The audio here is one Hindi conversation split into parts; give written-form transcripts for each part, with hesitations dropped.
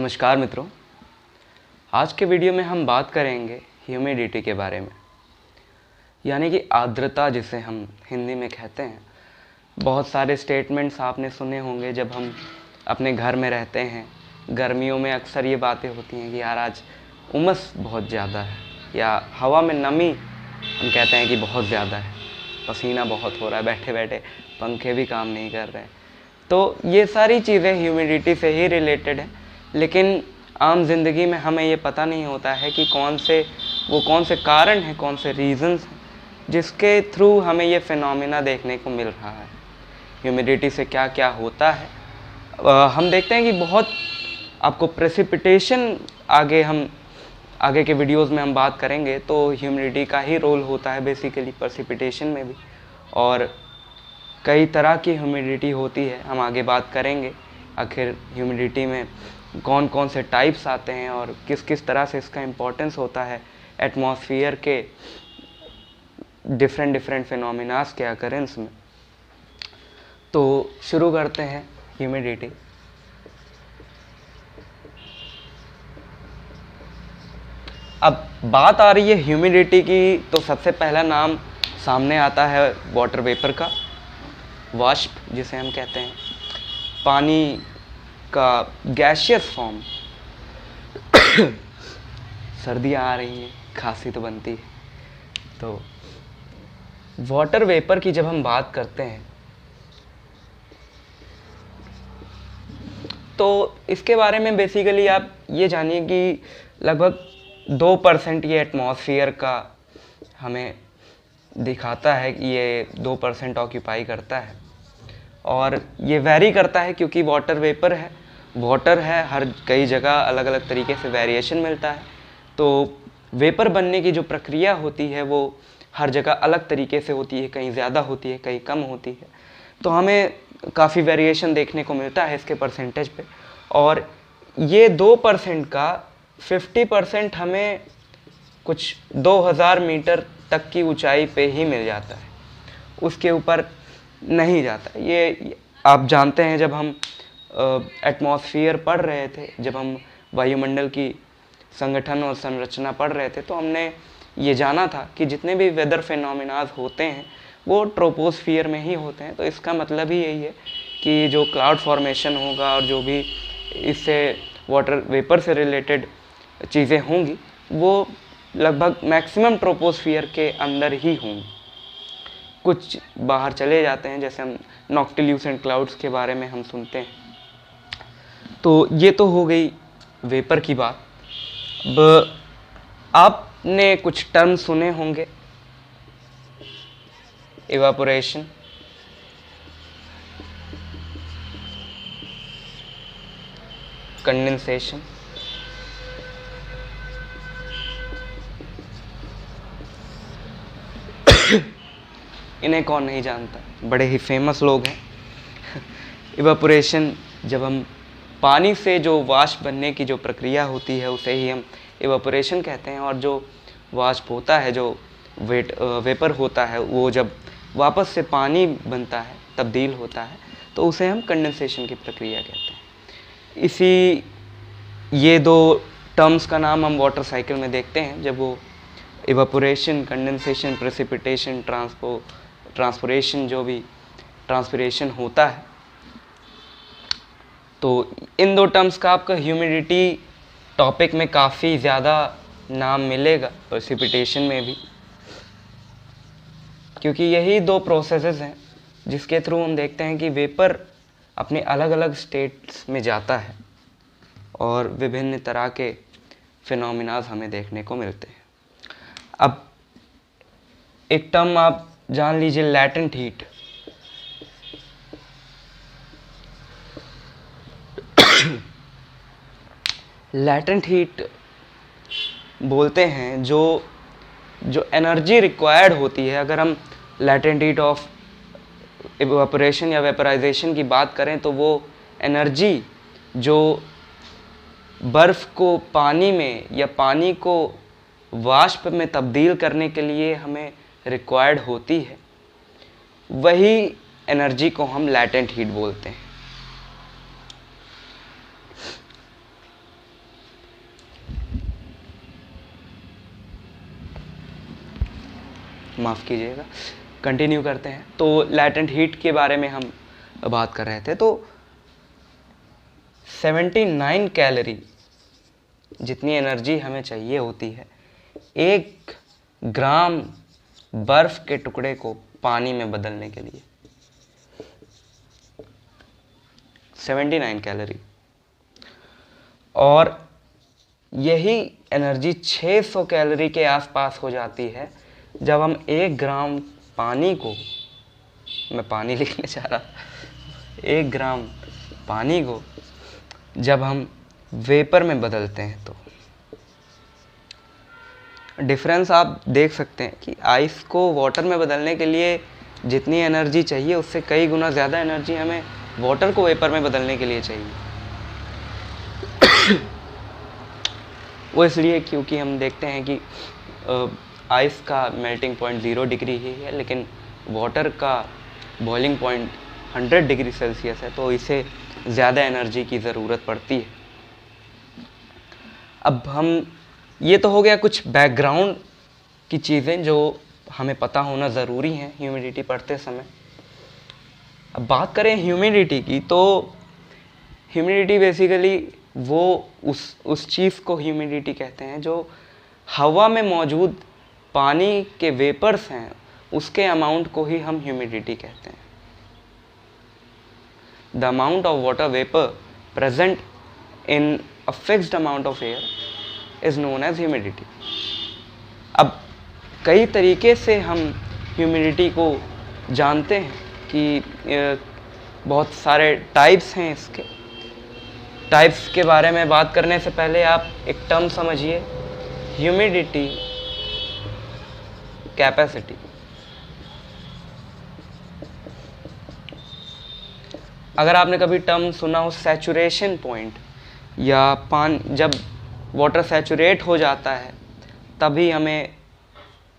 नमस्कार मित्रों, आज के वीडियो में हम बात करेंगे ह्यूमिडिटी के बारे में, यानी कि आर्द्रता जिसे हम हिंदी में कहते हैं। बहुत सारे स्टेटमेंट्स आपने सुने होंगे जब हम अपने घर में रहते हैं। गर्मियों में अक्सर ये बातें होती हैं कि यार आज उमस बहुत ज़्यादा है, या हवा में नमी हम कहते हैं कि बहुत ज़्यादा है, पसीना बहुत हो रहा है, बैठे बैठे पंखे भी काम नहीं कर रहे हैं। तो ये सारी चीज़ें ह्यूमिडिटी से ही रिलेटेड है, लेकिन आम ज़िंदगी में हमें ये पता नहीं होता है कि कौन से कारण हैं, कौन से रीज़न्स हैं जिसके थ्रू हमें ये फिनोमिना देखने को मिल रहा है। ह्यूमिडिटी से क्या क्या होता है हम देखते हैं कि बहुत आपको प्रेसिपिटेशन आगे के वीडियोस में हम बात करेंगे, तो ह्यूमिडिटी का ही रोल होता है बेसिकली प्रेसिपिटेशन में भी। और कई तरह की ह्यूमिडिटी होती है, हम आगे बात करेंगे आखिर ह्यूमिडिटी में कौन कौन से टाइप्स आते हैं और किस किस तरह से इसका इम्पोर्टेंस होता है एटमॉस्फेयर के डिफरेंट फिनोमिनास के अकरेंस में। तो शुरू करते हैं ह्यूमिडिटी। अब बात आ रही है ह्यूमिडिटी की, तो सबसे पहला नाम सामने आता है वाटर वेपर का, वाष्प जिसे हम कहते हैं, पानी का गैशियस फॉर्म। सर्दियाँ आ रही हैं, खांसी तो बनती है। तो वाटर वेपर की जब हम बात करते हैं तो इसके बारे में बेसिकली आप ये जानिए कि लगभग 2% ये एटमॉस्फेयर का हमें दिखाता है कि ये 2% ऑक्यूपाई करता है। और ये वैरी करता है क्योंकि वाटर है, हर कई जगह अलग अलग तरीके से वेरिएशन मिलता है। तो वेपर बनने की जो प्रक्रिया होती है वो हर जगह अलग तरीके से होती है, कहीं ज़्यादा होती है, कहीं कम होती है। तो हमें काफ़ी वेरिएशन देखने को मिलता है इसके परसेंटेज पे। और ये 2% का 50% हमें कुछ 2000 मीटर तक की ऊंचाई पे ही मिल जाता है, उसके ऊपर नहीं जाता। ये आप जानते हैं, जब हम एटमॉस्फेयर पढ़ रहे थे, जब हम वायुमंडल की संगठन और संरचना पढ़ रहे थे, तो हमने ये जाना था कि जितने भी वेदर फिनोमिनाज होते हैं वो ट्रोपोस्फियर में ही होते हैं। तो इसका मतलब ही यही है कि जो क्लाउड फॉर्मेशन होगा और जो भी इससे वाटर वेपर से रिलेटेड चीज़ें होंगी वो लगभग मैक्सिमम ट्रोपोस्फियर के अंदर ही होंगी। कुछ बाहर चले जाते हैं, जैसे हम नॉक्टिल्यूसेंट क्लाउड्स के बारे में हम सुनते हैं। तो ये तो हो गई वेपर की बात। अब आपने कुछ टर्म सुने होंगे, इवापोरेशन, कंडेंसेशन, इन्हें कौन नहीं जानता, बड़े ही फेमस लोग हैं। इवापोरेशन, जब हम पानी से जो वाष्प बनने की जो प्रक्रिया होती है उसे ही हम इवापोरेशन कहते हैं। और जो वाष्प होता है, जो वेपर होता है, वो जब वापस से पानी बनता है, तब्दील होता है, तो उसे हम कंडेंसेशन की प्रक्रिया कहते हैं। ये दो टर्म्स का नाम हम वाटर साइकिल में देखते हैं, जब वो इवापोरेशन, कंडेंसेशन, प्रेसिपिटेशन, ट्रांसपोरेशन, जो भी ट्रांसपिरेशन होता है। तो इन दो टर्म्स का आपका ह्यूमिडिटी टॉपिक में काफ़ी ज़्यादा नाम मिलेगा, प्रेसिपिटेशन में भी, क्योंकि यही दो प्रोसेसेस हैं जिसके थ्रू हम देखते हैं कि वेपर अपने अलग अलग स्टेट्स में जाता है और विभिन्न तरह के फिनोमिनाज हमें देखने को मिलते हैं। अब एक टर्म आप जान लीजिए, लैटेंट हीट। लैटेंट हीट बोलते हैं जो एनर्जी रिक्वायर्ड होती है। अगर हम लैटेंट हीट ऑफ इवेपोरेशन या वेपराइजेशन की बात करें, तो वो एनर्जी जो बर्फ़ को पानी में या पानी को वाष्प में तब्दील करने के लिए हमें रिक्वायर्ड होती है, वही एनर्जी को हम लैटेंट हीट बोलते हैं। माफ़ कीजिएगा, कंटिन्यू करते हैं। तो लैटेंट हीट के बारे में हम बात कर रहे थे। तो 79 कैलोरी जितनी एनर्जी हमें चाहिए होती है 1 ग्राम बर्फ के टुकड़े को पानी में बदलने के लिए, 79 कैलोरी। और यही एनर्जी 600 कैलोरी के आसपास हो जाती है जब हम 1 ग्राम पानी को, मैं पानी लिखने जा रहा, 1 ग्राम पानी को जब हम वेपर में बदलते हैं। तो डिफरेंस आप देख सकते हैं कि आइस को वाटर में बदलने के लिए जितनी एनर्जी चाहिए उससे कई गुना ज़्यादा एनर्जी हमें वाटर को वेपर में बदलने के लिए चाहिए। वो इसलिए क्योंकि हम देखते हैं कि आइस का मेल्टिंग पॉइंट 0 डिग्री ही है, लेकिन वाटर का बॉइलिंग पॉइंट 100 डिग्री सेल्सियस है, तो इसे ज़्यादा एनर्जी की ज़रूरत पड़ती है। अब हम, ये तो हो गया कुछ बैकग्राउंड की चीज़ें जो हमें पता होना ज़रूरी हैं ह्यूमिडिटी पढ़ते समय। अब बात करें ह्यूमिडिटी की, तो ह्यूमिडिटी बेसिकली वो उस चीज़ को ह्यूमिडिटी कहते हैं जो हवा में मौजूद पानी के वेपर्स हैं, उसके अमाउंट को ही हम ह्यूमिडिटी कहते हैं। The amount of water vapour present in a fixed amount of air is known as humidity. अब कई तरीके से हम ह्यूमिडिटी को जानते हैं कि बहुत सारे टाइप्स हैं इसके। टाइप्स के बारे में बात करने से पहले आप एक टर्म समझिए, ह्यूमिडिटी कैपेसिटी। अगर आपने कभी टर्म सुना हो सैचुरेशन पॉइंट, या जब वाटर सैचुरेट हो जाता है तभी हमें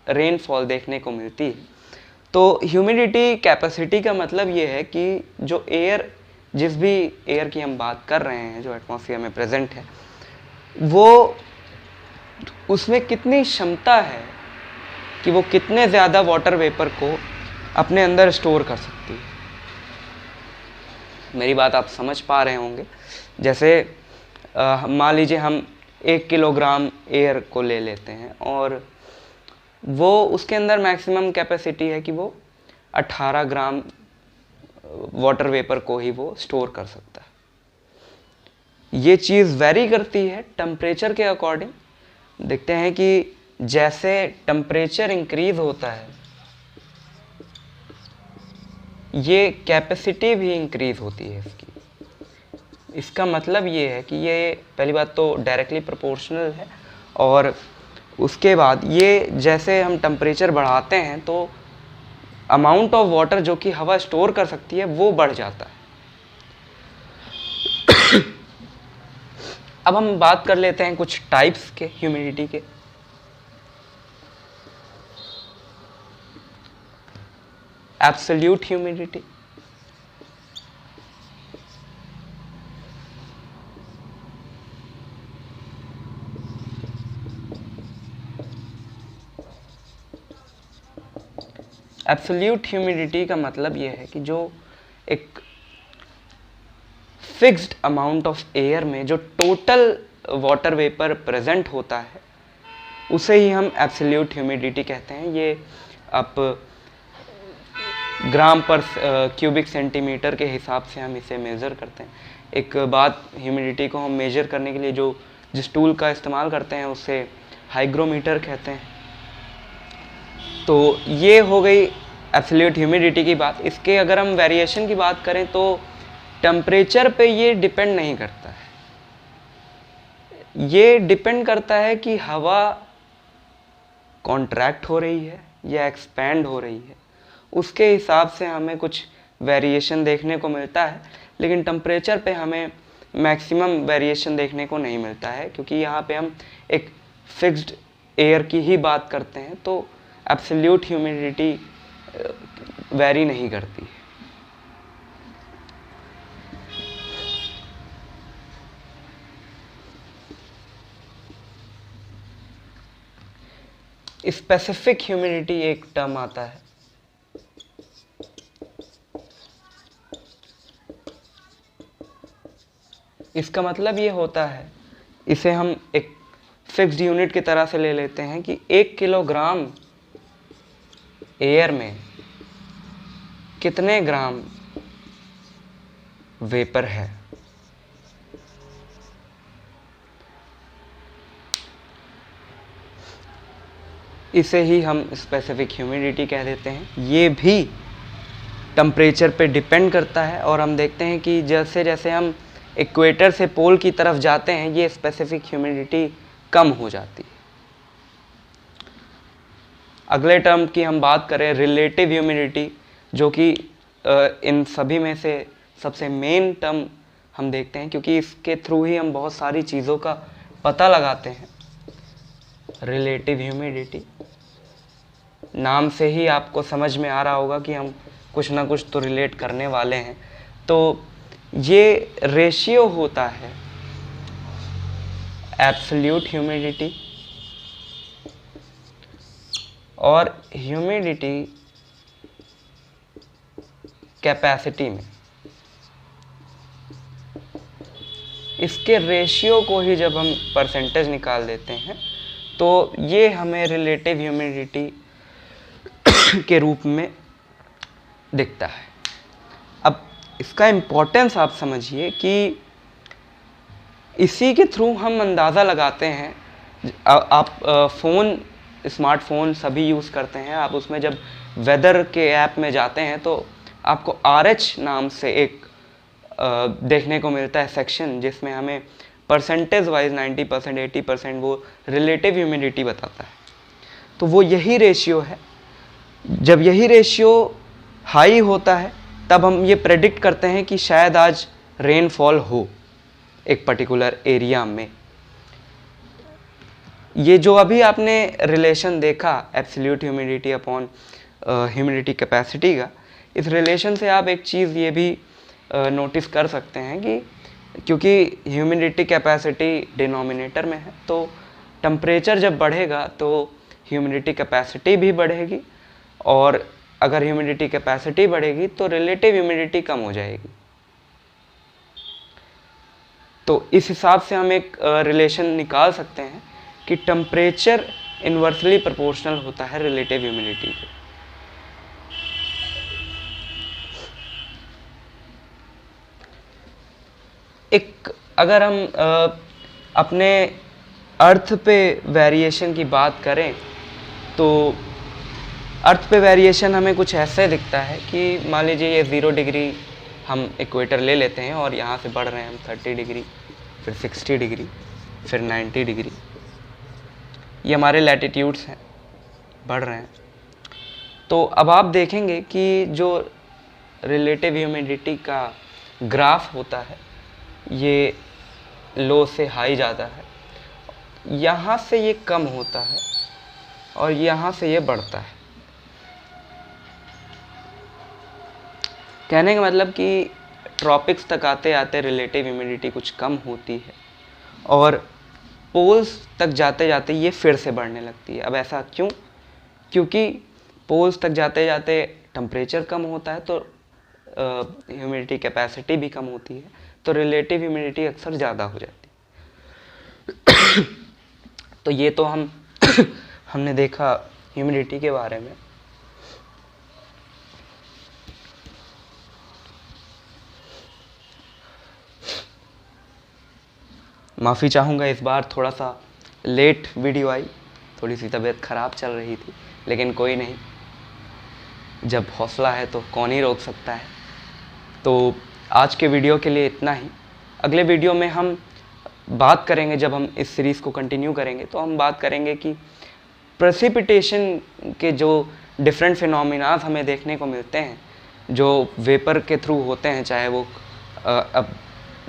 रेनफॉल देखने को मिलती है। तो ह्यूमिडिटी कैपेसिटी का मतलब ये है कि जो एयर, जिस भी एयर की हम बात कर रहे हैं जो एटमॉस्फेयर में प्रेजेंट है, वो उसमें कितनी क्षमता है कि वो कितने ज़्यादा वाटर वेपर को अपने अंदर स्टोर कर सकती है। मेरी बात आप समझ पा रहे होंगे। जैसे मान लीजिए हम 1 किलोग्राम एयर को ले लेते हैं और वो उसके अंदर मैक्सिमम कैपेसिटी है कि वो 18 ग्राम वाटर वेपर को ही वो स्टोर कर सकता है। ये चीज़ वेरी करती है टेम्परेचर के अकॉर्डिंग। देखते हैं कि जैसे टेम्परेचर इंक्रीज होता है ये कैपेसिटी भी इंक्रीज होती है इसकी। इसका मतलब ये है कि ये पहली बात तो डायरेक्टली प्रोपोर्शनल है, और उसके बाद ये जैसे हम टेम्परेचर बढ़ाते हैं तो अमाउंट ऑफ वाटर जो कि हवा स्टोर कर सकती है वो बढ़ जाता है। अब हम बात कर लेते हैं कुछ टाइप्स के ह्यूमिडिटी के। एब्सोल्यूट ह्यूमिडिटी, एब्सोल्यूट ह्यूमिडिटी का मतलब ये है कि जो एक फिक्स्ड अमाउंट ऑफ एयर में जो टोटल वाटर वेपर प्रेजेंट होता है उसे ही हम एब्सोल्यूट ह्यूमिडिटी कहते हैं। ये आप ग्राम पर क्यूबिक सेंटीमीटर के हिसाब से हम इसे मेज़र करते हैं। एक बात, ह्यूमिडिटी को हम मेज़र करने के लिए जिस टूल का इस्तेमाल करते हैं उसे हाइग्रोमीटर कहते हैं। तो ये हो गई एब्सोल्यूट ह्यूमिडिटी की बात। इसके अगर हम वेरिएशन की बात करें तो टेम्परेचर पे ये डिपेंड नहीं करता है। ये डिपेंड करता है कि हवा कॉन्ट्रैक्ट हो रही है या एक्सपैंड हो रही है, उसके हिसाब से हमें कुछ वेरिएशन देखने को मिलता है। लेकिन टेम्परेचर पे हमें मैक्सिमम वेरिएशन देखने को नहीं मिलता है, क्योंकि यहाँ पे हम एक फिक्स्ड एयर की ही बात करते हैं, तो एब्सोल्यूट ह्यूमिडिटी वेरी नहीं करती। स्पेसिफिक ह्यूमिडिटी एक टर्म आता है। इसका मतलब ये होता है, इसे हम एक फिक्स्ड यूनिट की तरह से ले लेते हैं कि 1 किलोग्राम एयर में कितने ग्राम वेपर है। इसे ही हम स्पेसिफिक ह्यूमिडिटी कह देते हैं। ये भी टेम्परेचर पे डिपेंड करता है और हम देखते हैं कि जैसे जैसे हम इक्वेटर से पोल की तरफ जाते हैं ये स्पेसिफिक ह्यूमिडिटी कम हो जाती है। अगले टर्म की हम बात करें रिलेटिव ह्यूमिडिटी, जो कि इन सभी में से सबसे मेन टर्म हम देखते हैं क्योंकि इसके थ्रू ही हम बहुत सारी चीज़ों का पता लगाते हैं। रिलेटिव ह्यूमिडिटी, नाम से ही आपको समझ में आ रहा होगा कि हम कुछ ना कुछ तो रिलेट करने वाले हैं। तो ये रेशियो होता है एब्सोल्यूट ह्यूमिडिटी और ह्यूमिडिटी कैपेसिटी में। इसके रेशियो को ही जब हम परसेंटेज निकाल देते हैं तो ये हमें रिलेटिव ह्यूमिडिटी के रूप में दिखता है। अब इसका इम्पोर्टेंस आप समझिए कि इसी के थ्रू हम अंदाज़ा लगाते हैं। आप फ़ोन, स्मार्टफोन सभी यूज़ करते हैं। आप उसमें जब वेदर के ऐप में जाते हैं तो आपको RH नाम से एक देखने को मिलता है सेक्शन, जिसमें हमें परसेंटेज वाइज 90%, 80% वो रिलेटिव ह्यूमिडिटी बताता है। तो वो यही रेशियो है। जब यही रेशियो हाई होता है तब हम ये प्रेडिक्ट करते हैं कि शायद आज रेनफॉल हो एक पर्टिकुलर एरिया में। ये जो अभी आपने रिलेशन देखा absolute humidity upon humidity capacity का, इस रिलेशन से आप एक चीज़ ये भी नोटिस कर सकते हैं कि क्योंकि ह्यूमिडिटी कैपेसिटी डिनोमिनेटर में है तो टेम्परेचर जब बढ़ेगा तो ह्यूमिडिटी कैपेसिटी भी बढ़ेगी, और अगर ह्यूमिडिटी कैपेसिटी बढ़ेगी तो रिलेटिव ह्यूमिडिटी कम हो जाएगी। तो इस हिसाब से हम एक रिलेशन निकाल सकते हैं कि टेम्परेचर इन्वर्सली प्रोपोर्शनल होता है रिलेटिव ह्यूमिडिटी के। एक अगर हम अपने अर्थ पे वेरिएशन की बात करें तो अर्थ पे वेरिएशन हमें कुछ ऐसे दिखता है कि मान लीजिए ये 0 डिग्री हम इक्वेटर ले लेते हैं और यहाँ से बढ़ रहे हैं हम 30 डिग्री, फिर 60 डिग्री, फिर 90 डिग्री। ये हमारे लैटिट्यूड्स हैं, बढ़ रहे हैं। तो अब आप देखेंगे कि जो रिलेटिव ह्यूमिडिटी का ग्राफ होता है ये लो से हाई जाता है, यहाँ से ये कम होता है और यहाँ से ये बढ़ता है। कहने का मतलब कि ट्रॉपिक्स तक आते आते रिलेटिव ह्यूमिडिटी कुछ कम होती है और पोल्स तक जाते जाते ये फिर से बढ़ने लगती है। अब ऐसा क्यों? क्योंकि पोल्स तक जाते जाते टेम्परेचर कम होता है तो ह्यूमिडिटी कैपेसिटी भी कम होती है, तो रिलेटिव ह्यूमिडिटी अक्सर ज़्यादा हो जाती है। तो ये तो हमने देखा ह्यूमिडिटी के बारे में। माफ़ी चाहूँगा, इस बार थोड़ा सा लेट वीडियो आई, थोड़ी सी तबीयत ख़राब चल रही थी, लेकिन कोई नहीं, जब हौसला है तो कौन ही रोक सकता है। तो आज के वीडियो के लिए इतना ही। अगले वीडियो में हम बात करेंगे, जब हम इस सीरीज़ को कंटिन्यू करेंगे तो हम बात करेंगे कि प्रेसिपिटेशन के जो डिफरेंट फिनोमिनाज हमें देखने को मिलते हैं जो वेपर के थ्रू होते हैं, चाहे वो अब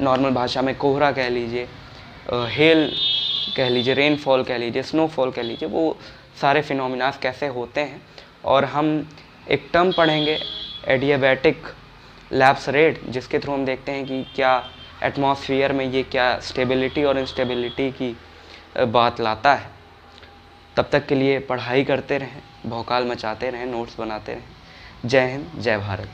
नॉर्मल भाषा में कोहरा कह लीजिए, हेल कह लीजिए, रेनफॉल कह लीजिए, स्नोफॉल कह लीजिए, वो सारे फिनोमिनाज कैसे होते हैं। और हम एक टर्म पढ़ेंगे एडियाबैटिक लैप्स रेट, जिसके थ्रू हम देखते हैं कि क्या एटमॉस्फेयर में ये क्या स्टेबिलिटी और इंस्टेबिलिटी की बात लाता है। तब तक के लिए पढ़ाई करते रहें, भौकाल मचाते रहें, नोट्स बनाते रहें। जय हिंद, जय भारत।